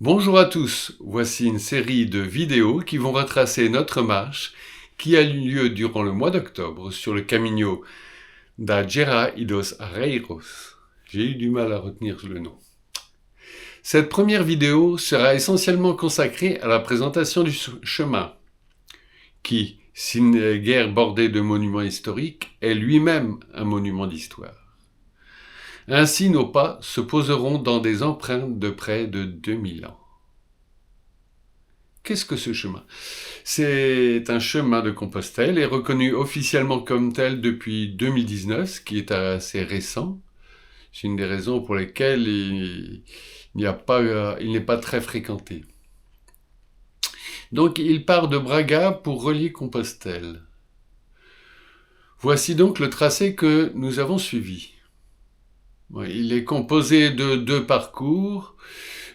Bonjour à tous, voici une série de vidéos qui vont retracer notre marche qui a eu lieu durant le mois d'octobre sur le Camino da Gera y dos Arreiros. J'ai eu du mal à retenir le nom. Cette première vidéo sera essentiellement consacrée à la présentation du chemin, qui, s'il n'est guère bordé de monuments historiques, est lui-même un monument d'histoire. Ainsi, nos pas se poseront dans des empreintes de près de 2000 ans. Qu'est-ce que ce chemin ? C'est un chemin de Compostelle et reconnu officiellement comme tel depuis 2019, ce qui est assez récent. C'est une des raisons pour lesquelles il n'est pas très fréquenté. Donc il part de Braga pour relier Compostelle. Voici donc le tracé que nous avons suivi. Il est composé de 2 parcours,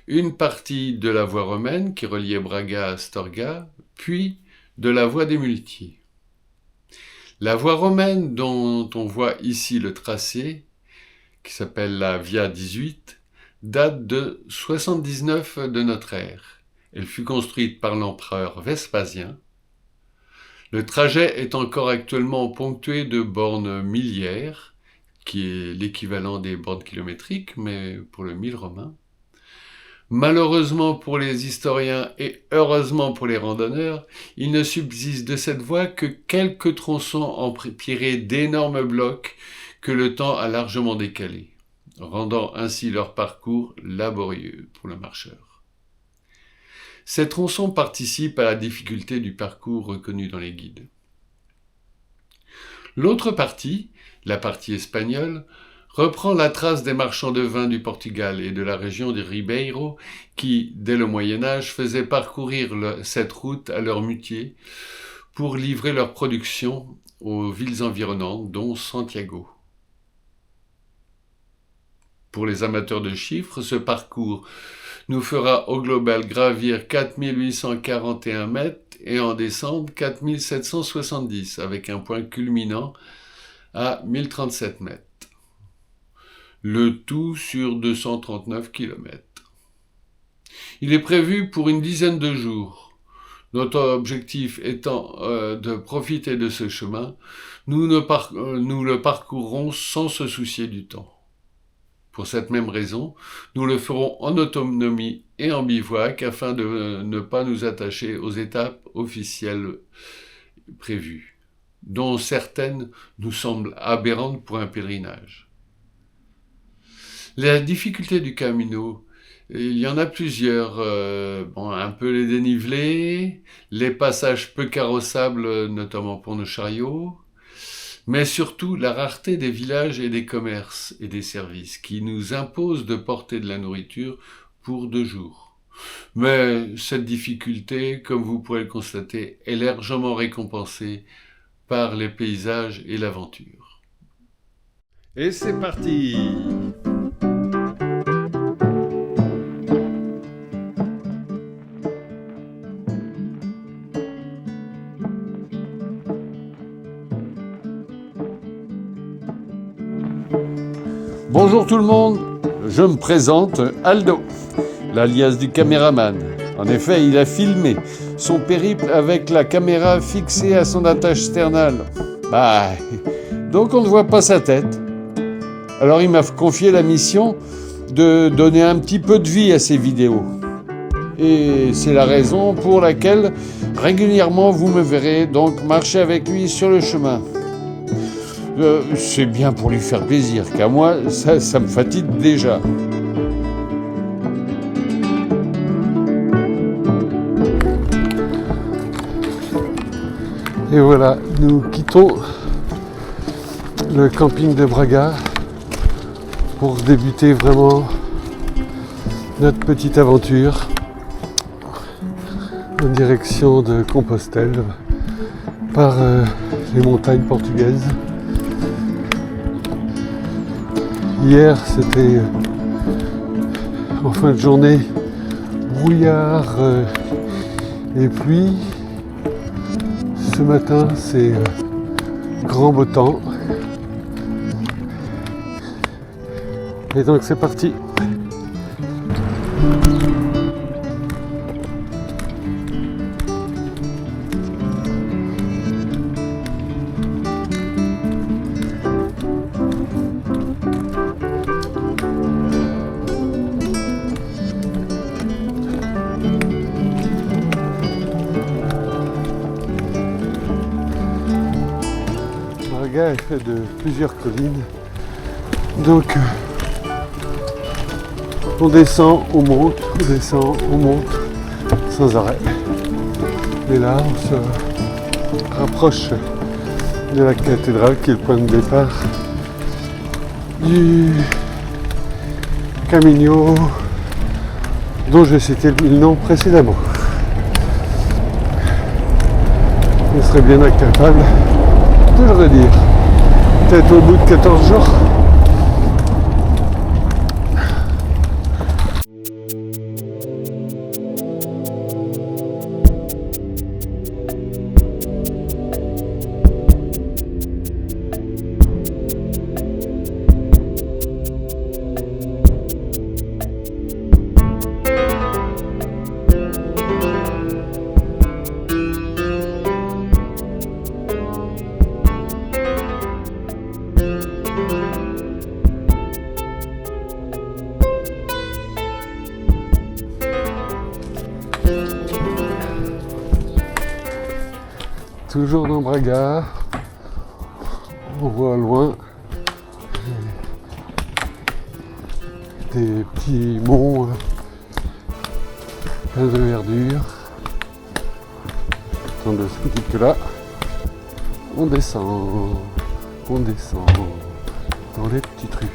une partie de la voie romaine qui reliait Braga à Astorga, puis de la voie des muletiers. La voie romaine dont on voit ici le tracé, qui s'appelle la Via 18, date de 79 de notre ère. Elle fut construite par l'empereur Vespasien. Le trajet est encore actuellement ponctué de bornes milliaires, qui est l'équivalent des bornes kilométriques, mais pour le mille romain. Malheureusement pour les historiens et heureusement pour les randonneurs, il ne subsiste de cette voie que quelques tronçons empierrés d'énormes blocs que le temps a largement décalés, rendant ainsi leur parcours laborieux pour le marcheur. Ces tronçons participent à la difficulté du parcours reconnu dans les guides. L'autre partie, la partie espagnole, reprend la trace des marchands de vin du Portugal et de la région de Ribeiro qui, dès le Moyen-Âge, faisaient parcourir cette route à leurs mutiers pour livrer leur production aux villes environnantes, dont Santiago. Pour les amateurs de chiffres, ce parcours nous fera au global gravir 4841 mètres et en descendre 4770, avec un point culminant à 1037 mètres. Le tout sur 239 km. Il est prévu pour une dizaine de jours. Notre objectif étant de profiter de ce chemin, nous le parcourrons sans se soucier du temps. Pour cette même raison, nous le ferons en autonomie et en bivouac afin de ne pas nous attacher aux étapes officielles prévues, dont certaines nous semblent aberrantes pour un pèlerinage. La difficulté du Camino, il y en a plusieurs. Un peu les dénivelés, les passages peu carrossables, notamment pour nos chariots, mais surtout la rareté des villages et des commerces et des services qui nous imposent de porter de la nourriture pour 2 jours. Mais cette difficulté, comme vous pourrez le constater, est largement récompensée par les paysages et l'aventure. Et c'est parti! Bonjour tout le monde, je me présente Aldo, l'alias du caméraman. En effet, il a filmé son périple avec la caméra fixée à son attache sternale. Donc on ne voit pas sa tête. Alors il m'a confié la mission de donner un petit peu de vie à ces vidéos. Et c'est la raison pour laquelle régulièrement vous me verrez donc marcher avec lui sur le chemin. C'est bien pour lui faire plaisir, car moi, ça me fatigue déjà. Et voilà, nous quittons le camping de Braga pour débuter vraiment notre petite aventure en direction de Compostelle par les montagnes portugaises. Hier, c'était en fin de journée, brouillard et pluie. Ce matin, c'est grand beau temps. Et donc c'est parti. Braga est fait de plusieurs collines. Donc on descend, on monte, sans arrêt. Et là, on se rapproche de la cathédrale qui est le point de départ du Camino dont je citais le nom précédemment. Je serais bien incapable de le redire. Peut-être au bout de 14 jours. Toujours dans Braga, on voit loin des petits monts pleins de verdure. Tandis que là, on descend dans les petites rues.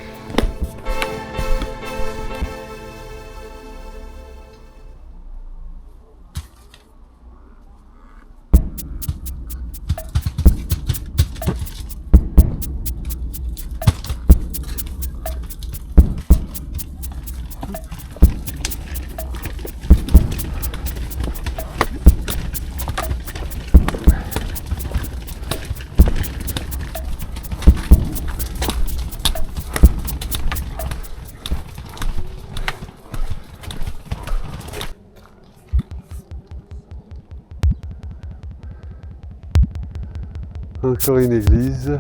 Encore une église.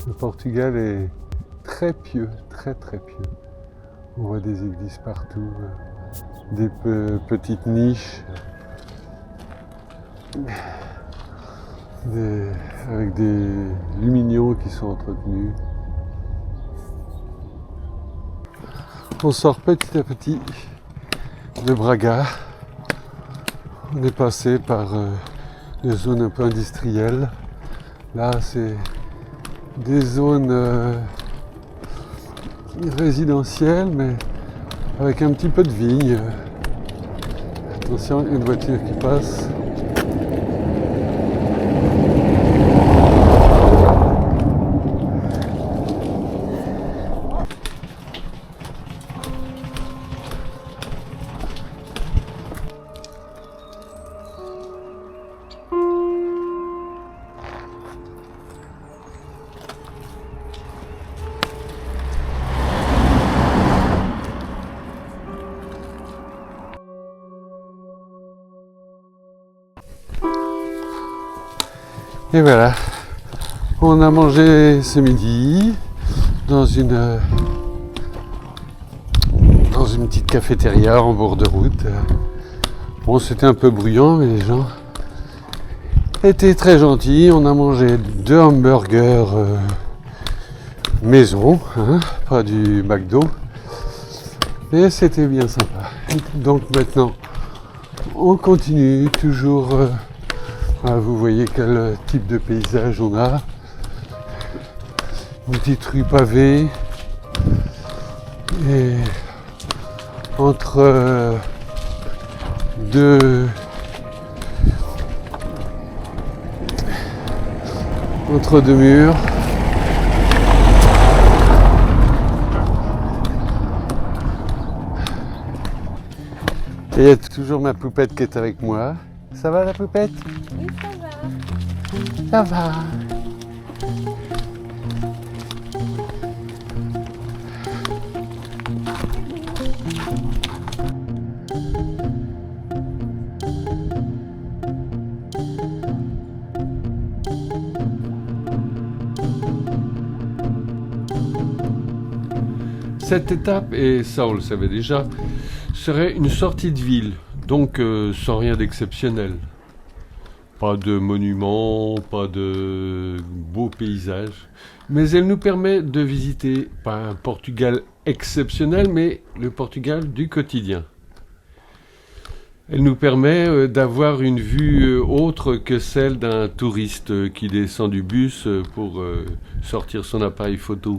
Le Portugal est très pieux, très pieux. On voit des églises partout, des petites niches, avec des lumignons qui sont entretenus. On sort petit à petit de Braga. On est passé par des zones un peu industrielles. Là, c'est des zones résidentielles, mais avec un petit peu de vigne. Attention, une voiture qui passe. Et voilà, on a mangé ce midi dans une petite cafétéria en bord de route. Bon, c'était un peu bruyant, mais les gens étaient très gentils. On a mangé 2 hamburgers maison, hein, pas du McDo. Et c'était bien sympa. Donc maintenant, on continue toujours. Vous voyez quel type de paysage on a. Une petite rue pavée. Et entre deux murs. Et il y a toujours ma poupette qui est avec moi. Ça va la poupette ? Oui, ça va. Ça va. Cette étape, et ça on le savait déjà, serait une sortie de ville Donc sans rien d'exceptionnel. Pas de monuments, pas de beaux paysages. Mais elle nous permet de visiter, pas un Portugal exceptionnel, mais le Portugal du quotidien. Elle nous permet d'avoir une vue autre que celle d'un touriste qui descend du bus pour sortir son appareil photo.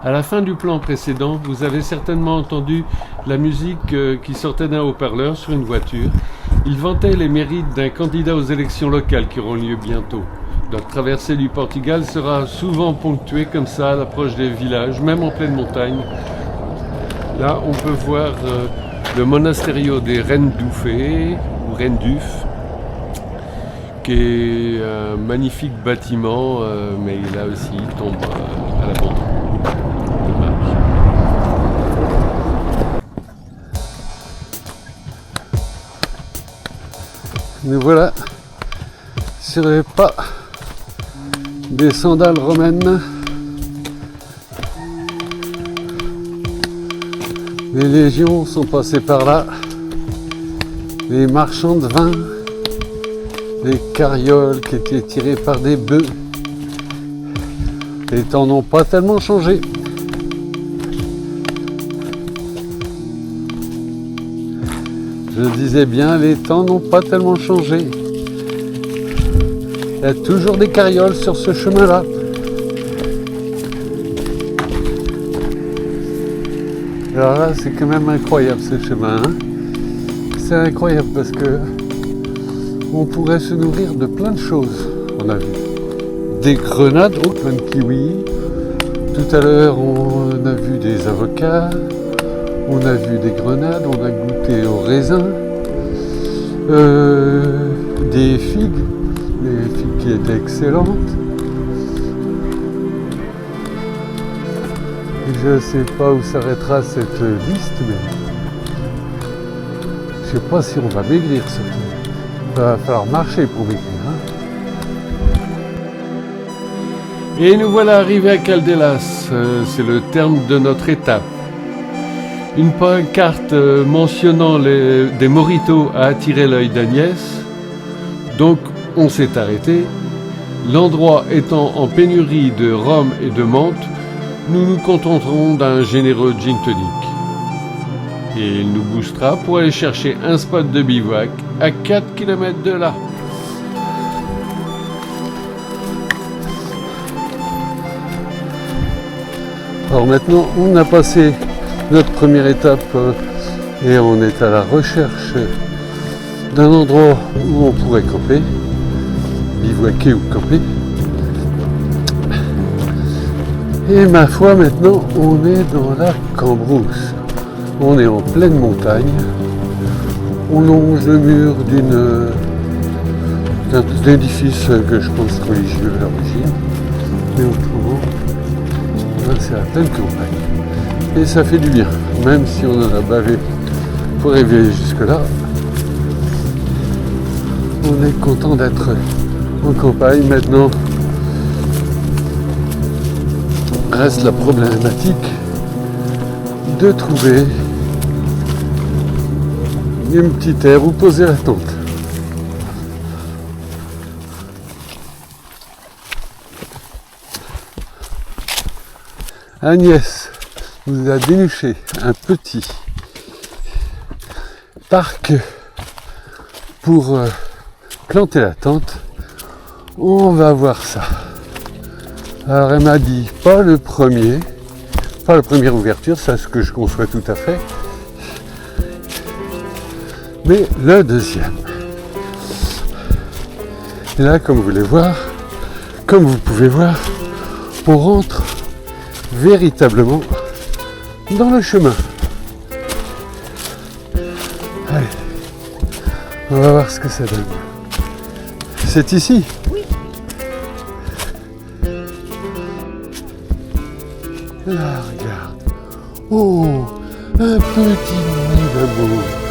À la fin du plan précédent, vous avez certainement entendu la musique qui sortait d'un haut-parleur sur une voiture. Il vantait les mérites d'un candidat aux élections locales qui auront lieu bientôt. Notre traversée du Portugal sera souvent ponctuée comme ça à l'approche des villages, même en pleine montagne. Là, on peut voir le monasterio des Rendufé, ou Renduf, qui est un magnifique bâtiment, mais là aussi il tombe à l'abandon. Nous voilà sur les pas des sandales romaines. Les légions sont passées par là, les marchands de vin, les carrioles qui étaient tirées par des bœufs. Les temps n'ont pas tellement changé. Je disais bien, les temps n'ont pas tellement changé. Il y a toujours des carrioles sur ce chemin-là. Alors là, c'est quand même incroyable ce chemin. Hein, c'est incroyable parce que on pourrait se nourrir de plein de choses. On a vu des grenades, oh, plein de kiwis. Tout à l'heure, on a vu des avocats. On a vu des grenades, on a goûté au raisin, des figues qui étaient excellentes. Je ne sais pas où s'arrêtera cette liste, mais je ne sais pas si on va maigrir surtout. Il va falloir marcher pour maigrir. Hein. Et nous voilà arrivés à Caldelas, c'est le terme de notre étape. Une pancarte mentionnant des mojitos a attiré l'œil d'Agnès, donc on s'est arrêté. L'endroit étant en pénurie de rhum et de menthe, nous nous contenterons d'un généreux gin tonic. Et il nous boostera pour aller chercher un spot de bivouac à 4 km de là. Alors maintenant, on a passé notre première étape et on est à la recherche d'un endroit où on pourrait camper, bivouaquer ou camper. Et ma foi, maintenant, on est dans la Cambrousse. On est en pleine montagne. On longe le mur d'un édifice que je pense religieux à l'origine. Mais autrement, là, c'est la pleine campagne. Et ça fait du bien, même si on en a bavé pour arriver jusque-là. On est content d'être en campagne. Maintenant, reste la problématique de trouver une petite aire où poser la tente. Agnès nous a déniché un petit parc pour planter la tente. On va voir ça. Alors elle m'a dit pas la première ouverture, ça ce que je conçois tout à fait, mais le deuxième. Et là, comme vous pouvez voir, on rentre véritablement dans le chemin. Allez, on va voir ce que ça donne. C'est ici ? Oui. Là, regarde. Oh, un petit nid d'amour.